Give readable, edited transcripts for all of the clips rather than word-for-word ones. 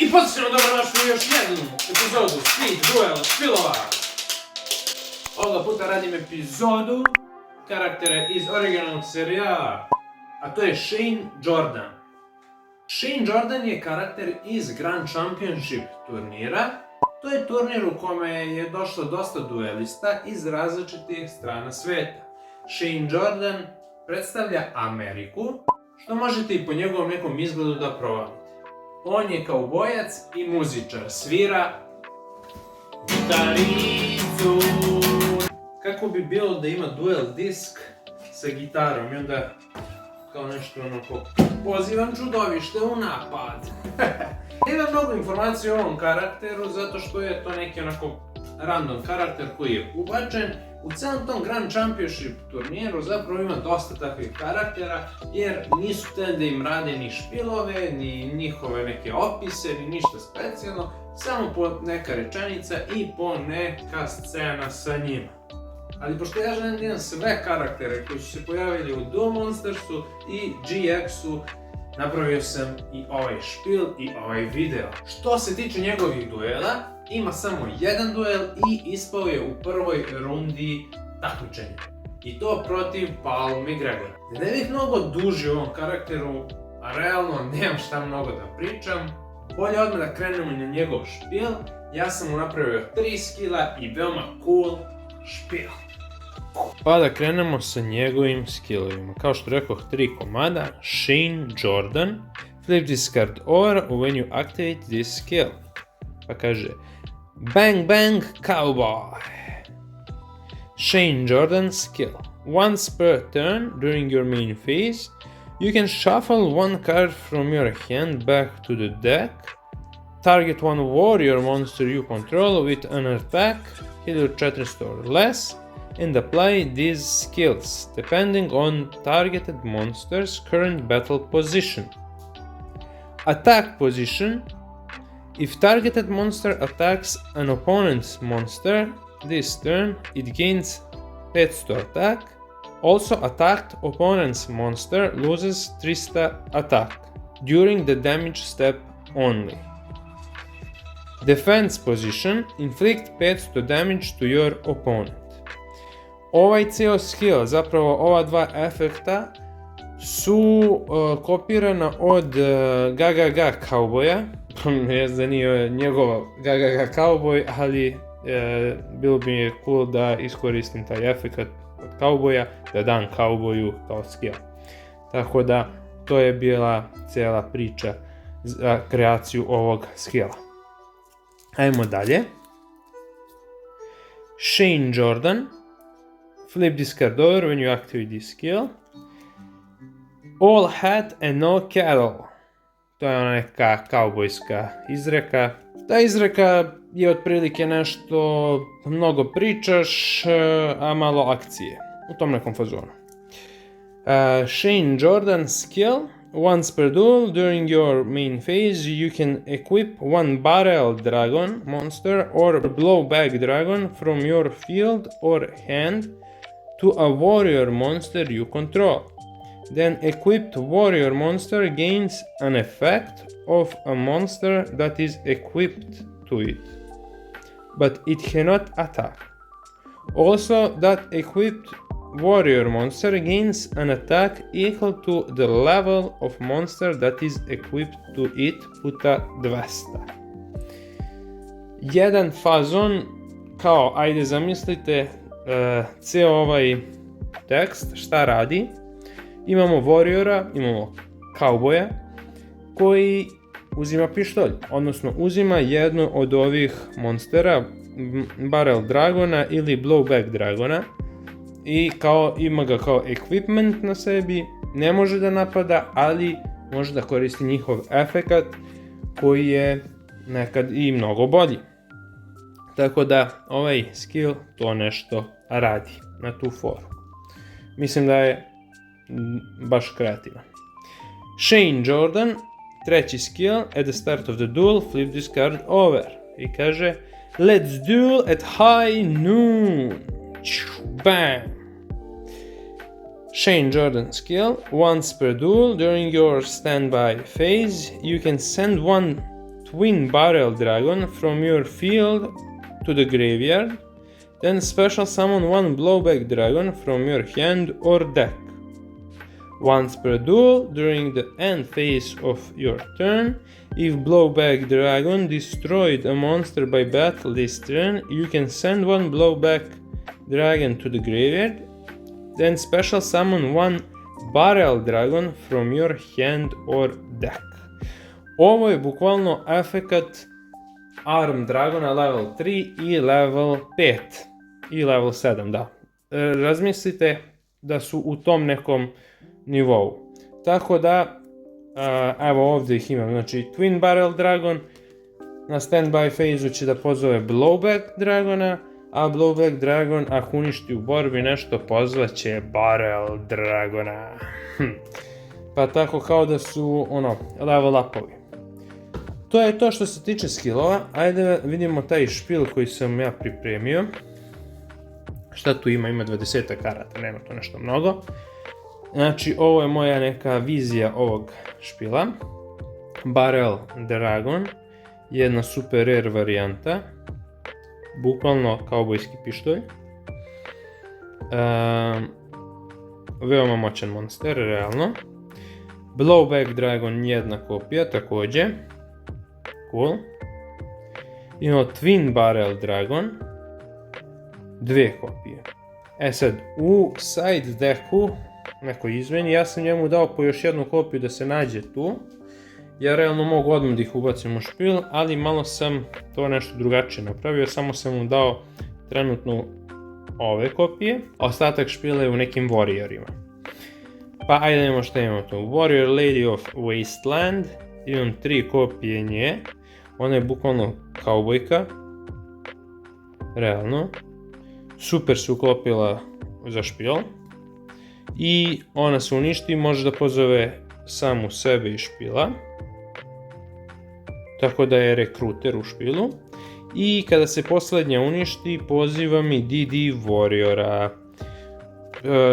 I podsjećamo dobrodošli u još jednu epizodu Speed Duel Špilova. Ovoga puta radim epizodu karaktere iz originalnog serijala, a to je Shane Jordan. Shane Jordan je karakter iz Grand Championship turnira. To je turnir u kome je došlo dosta duelista iz različitih strana sveta. Shane Jordan predstavlja Ameriku, što možete i po njegovom nekom izgledu da provalite. On je kaubojac i muzičar, svira gitaricu. Kako bi bilo da ima duel disk sa gitarom i onda kao nešto onako pozivam čudovište u napad. Nema mnogo informacija o ovom karakteru zato što je to neki onako random karakter koji je ubačen. U celom tom Grand Championship turniru zapravo ima dosta takvih karaktera jer nisu htjeli da im rade ni špilove, ni njihove neke opise, ni ništa specijalno, samo po neka rečenica i po neka scena sa njima. Ali pošto ja želim da imam sve karaktere koji su se pojavili u Duel Monstersu i GX-u, napravio sam i ovaj špil i ovaj video. Što se tiče njegovih duela, ima samo jedan duel i ispao je u prvoj rundi takmičenja. I to protiv Paul McGregora. Da ne bih mnogo dužio ovom karakteru, a realno nemam šta mnogo da pričam, bolje odmah da krenemo na njegov špil. Ja sam mu napravio 3 skilla i veoma cool špil. Pa da krenemo sa njegovim skillovima. Kao što rekoh, 3 komada. Shane Jordan. Flip this card over when you activate this skill. Pa kaže Bang Bang Cowboy. Shane Jordan skill. Once per turn during your main phase, you can shuffle one card from your hand back to the deck. Target one warrior monster you control with an attack, 1400 or less, and apply these skills depending on targeted monster's current battle position. Attack position. If targeted monster attacks an opponent's monster this turn, it gains 500 attack. Also attacked opponent's monster loses 300 attack during the damage step only. Defense position. Inflict 500 damage to your opponent. Ovaj ceo skill, zapravo ova dva efekta su kopirana od Gagaga Cowboya. Ne znam da nije njegova Gagaga Cowboy, ali bilo bi mi cool da iskoristim taj efekt od Cowboya, da dam Cowboyu kao skill. Tako da, to je bila cijela priča za kreaciju ovog skilla. Ajmo dalje. Shane Jordan. Flip this card over when you activate this skill. All hat and no cattle. To je ona neka kaubojska izreka. Ta izreka je otprilike nešto mnogo pričaš, a malo akcije. U tom nekom fazonu. Shane Jordan skill. Once per duel during your main phase, you can equip one barrel dragon monster or blowback dragon from your field or hand to a warrior monster you control. Then equipped warrior monster gains an effect of a monster that is equipped to it, but it cannot attack. Also, that equipped warrior monster gains an attack equal to the level of monster that is equipped to it puta 200. Jedan fazon, kao ajde zamislite ceo ovaj tekst šta radi. Imamo warriora, imamo cowboya koji uzima pištolj, odnosno uzima jednu od ovih monstera, barrel dragona ili blowback dragona, i kao ima ga kao equipment na sebi, ne može da napada, ali može da koristi njihov efekat koji je nekad i mnogo bolji. Tako da ovaj skill to nešto radi na tu foru. Mislim da je baš kreativan. Shane Jordan, treći skill, at the start of the duel, flip this card over. I kaže, let's duel at high noon. Bam! Shane Jordan skill. Once per duel, during your standby phase, you can send one Twin Barrel Dragon from your field to the graveyard. Then special summon one Blowback Dragon from your hand or deck. Once per duel, during the end phase of your turn, if Blowback Dragon destroyed a monster by battle this turn, you can send one Blowback Dragon to the graveyard. Then special summon one Barrel Dragon from your hand or deck. Ovo je bukvalno efekat Arm Dragona level 3 i level 5 i level 7, da. Razmislite da su u tom nekom nivou. Tako da, evo ovdje ih imam, znači Twin Barrel Dragon, na standby phase-u će da pozove Blowback Dragona, a Blowback Dragon ako uništi u borbi nešto pozvaće Barrel Dragona. Pa tako kao da su level upovi. To je to što se tiče skillova. Ajde da vidimo taj špil koji sam ja pripremio. Šta tu ima? Ima 20 karata, nema to nešto mnogo. Znači ovo je moja neka vizija ovog špila. Barrel Dragon, jedna super rare varijanta. Bukvalno kaubojski pištolj. Veoma moćan monster, realno. Blowback Dragon, jedna kopija također. Cool. Imamo Twin Barrel Dragon, dve kopije. Sad, u side decku, neko izmeni, ja sam njemu dao po još jednu kopiju da se nađe tu. Ja realno mogu odmah da ih ubacim u špil, ali malo sam to nešto drugačije napravio, samo sam mu dao trenutno ove kopije, a ostatak špila je u nekim Warriorima. Pa ajde da imamo šta imamo tu. Warrior Lady of Wasteland, imam 3 kopije nje, ona je bukvalno kaubojka, realno, super se uklopila za špil i ona se uništi, može da pozove samu sebe iz špila, tako da je rekruter u špilu. I kada se posljednja uništi, poziva mi DD Warriora.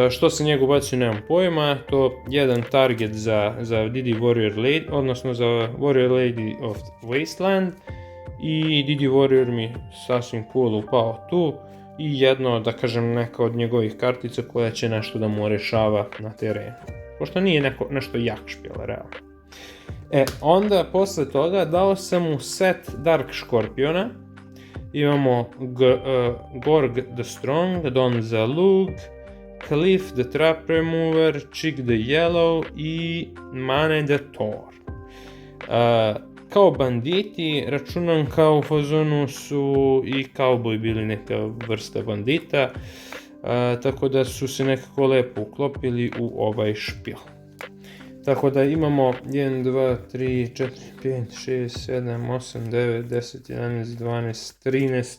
Što se njega ubacio nemam pojma, to jedan target za DD Warrior Lady, odnosno za Warrior Lady of Wasteland, i DD Warrior mi sasvim cool upao tu i jedno, da kažem, neka od njegovih kartica koja će nešto da mu rešava na terenu. Pošto nije nešto jak špil, realno. Onda posle toga dao sam mu set Dark Scorpiona. Imamo Gorg the Strong, Don za Lug, Cliff the Trap Remover, Chick the Yellow i Mane the Thor. Kao banditi, računam kao u fazonu su i cowboy bili neka vrsta bandita, tako da su se nekako lepo uklopili u ovaj špil. Tako da imamo 1, 2, 3, 4, 5, 6, 7, 8, 9, 10, 11, 12, 13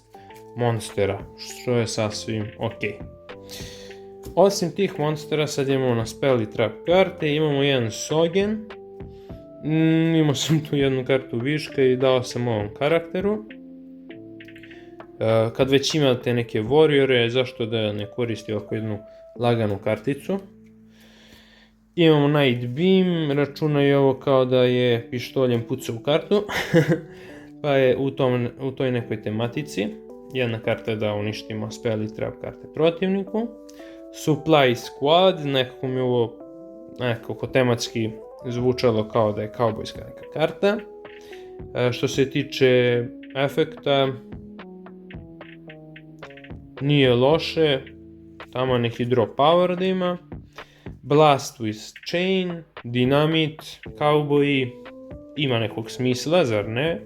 monstera, što je sasvim ok. Osim tih monstera sad imamo na spell i trap karte, imamo jedan Sogen, imao sam tu jednu kartu viška i dao sam ovom karakteru. Kad već imate neke warriore, zašto da ne koristi ovako jednu laganu karticu. Imamo Night Beam, računaju ovo kao da je pištoljem pucao u kartu, pa je u toj nekoj tematici. Jedna karta je da uništimo spell i trap karte protivniku. Supply Squad, nekako mi ovo nekako tematski zvučalo kao da je kaubojska neka karta. Što se tiče efekta, nije loše, tamo neki drop power da ima. Blast with Chain, Dynamite, Cowboy, ima nekog smisla, zar ne?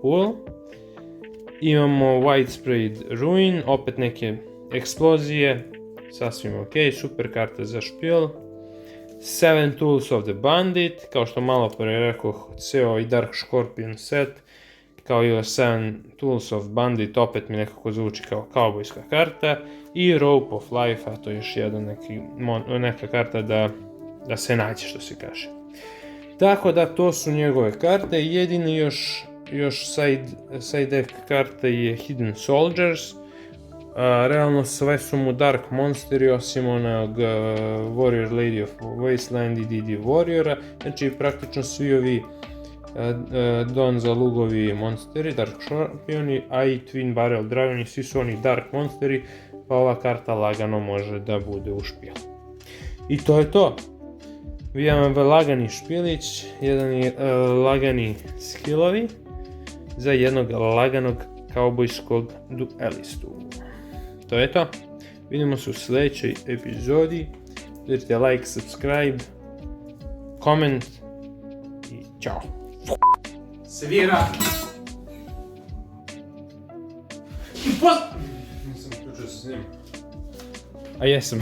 Cool. Imamo Widespread Ruin, opet neke eksplozije, sasvim ok, super karta za špil. Seven Tools of the Bandit, kao što malo pre rekoh, ceo i Dark Scorpion set, kao i Seven Tools of Bandit, opet mi nekako zvuči kao kaubojska karta. I Rope of Life, a to je još jedna neka karta da se nađe, što se kaže. Tako da to su njegove karte, jedini još side deck karta je Hidden Soldiers. Realno sve su mu Dark Monsteri osim onog Warrior Lady of Wasteland i DD Warriora, znači praktično svi ovi Donza Lugovi monsteri, Dark Scorpioni, a i Twin Barrel Dragoni, svi su oni Dark monsteri, pa ova karta lagano može da bude u špijelu. I to je to. Vidimo lagani špilić, jedan lagani skillovi za jednog laganog kaubojskog duelistu. To je to. Vidimo se u sljedećoj epizodi. Udrite like, subscribe, koment i čao. Svira! I post... Nisam uključio se s njim. A jesam.